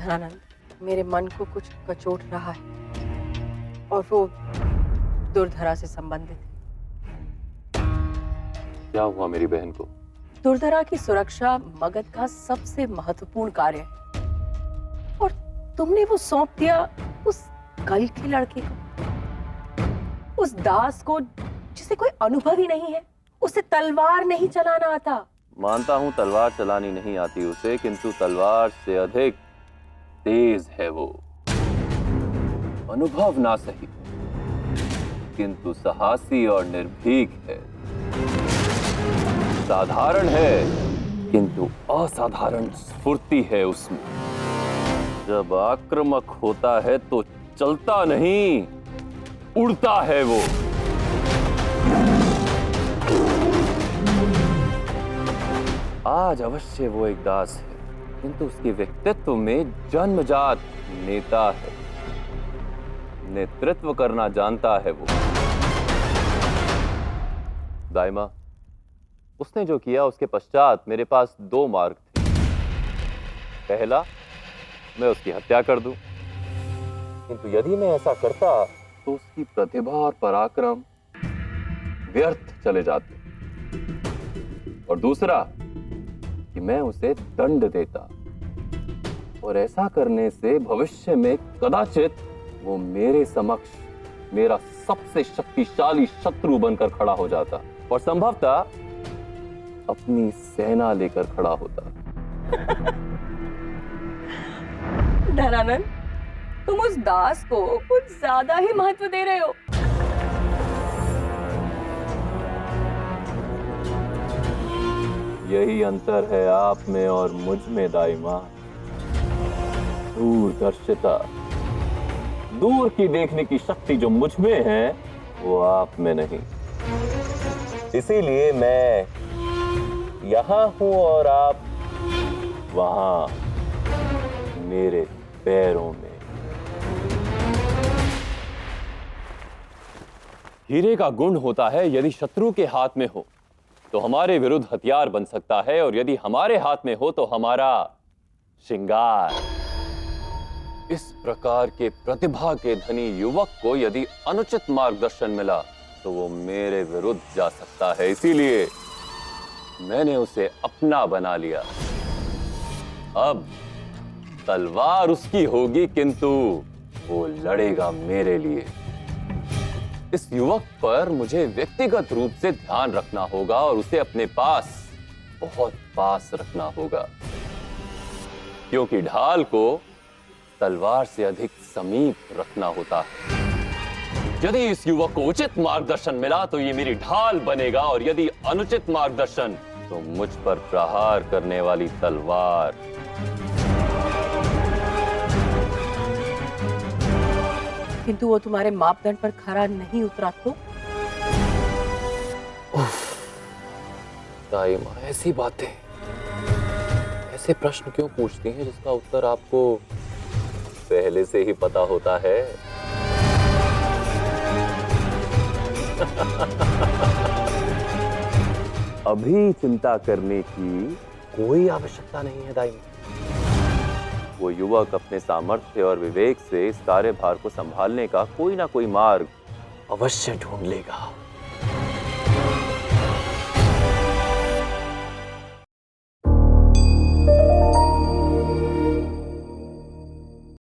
धनानंद, मेरे मन को कुछ कचोट रहा है और वो दुर्धरा से संबंधित है। क्या हुआ मेरी बहन को? दुर्धरा की सुरक्षा मगध का सबसे महत्वपूर्ण कार्य है और तुमने वो सौंप दिया उस कल के लड़के को, उस दास को जिसे कोई अनुभव ही नहीं है, उसे तलवार नहीं चलाना आता। मानता हूं तलवार चलानी नहीं आती उसे, किंतु तलवार से अधिक तेज है वो। अनुभव ना सही, किंतु साहसी और निर्भीक है। साधारण है, किंतु असाधारण स्फूर्ति है उसमें। जब आक्रामक होता है तो चलता नहीं, उड़ता है वो। आज अवश्य वो एक दास है, किंतु उसके व्यक्तित्व में जन्मजात नेता है। नेतृत्व करना जानता है वो। दाइमा, उसने जो किया उसके पश्चात मेरे पास दो मार्ग थे। पहला, मैं उसकी हत्या कर दूं, किंतु यदि मैं ऐसा करता तो उसकी प्रतिभा और पराक्रम व्यर्थ चले जाते। और दूसरा कि मैं उसे दंड देता, और ऐसा करने से भविष्य में कदाचित वो मेरे समक्ष मेरा सबसे शक्तिशाली शत्रु बनकर खड़ा हो जाता और संभवतः अपनी सेना लेकर खड़ा होता। धनानंद, तुम उस दास को कुछ ज्यादा ही महत्व दे रहे हो। यही अंतर है आप में और मुझ में दाइमा। दूरदर्शिता, दूर की देखने की शक्ति जो मुझ में है वो आप में नहीं। इसीलिए मैं यहां हूं और आप वहां, मेरे पैरों में। हीरे का गुण होता है यदि शत्रु के हाथ में हो तो हमारे विरुद्ध हथियार बन सकता है, और यदि हमारे हाथ में हो तो हमारा श्रृंगार। इस प्रकार के प्रतिभा के धनी युवक को यदि अनुचित मार्गदर्शन मिला तो वो मेरे विरुद्ध जा सकता है। इसीलिए मैंने उसे अपना बना लिया। अब तलवार उसकी होगी, किंतु वो लड़ेगा मेरे लिए। इस युवक पर मुझे व्यक्तिगत रूप से ध्यान रखना होगा और उसे अपने पास, बहुत पास रखना होगा, क्योंकि ढाल को तलवार से अधिक समीप रखना होता है। यदि इस युवक को उचित मार्गदर्शन मिला तो ये मेरी ढाल बनेगा, और यदि अनुचित मार्गदर्शन तो मुझ पर प्रहार करने वाली तलवार। किंतु वो तुम्हारे मापदंड पर खरा नहीं उतरा तो? दाइमा, ऐसी बातें, ऐसे प्रश्न क्यों पूछती हैं जिसका उत्तर आपको पहले से ही पता होता है? अभी चिंता करने की कोई आवश्यकता नहीं है दाइमा। वो युवक अपने सामर्थ्य और विवेक से इस कार्यभार को संभालने का कोई ना कोई मार्ग अवश्य ढूंढ लेगा।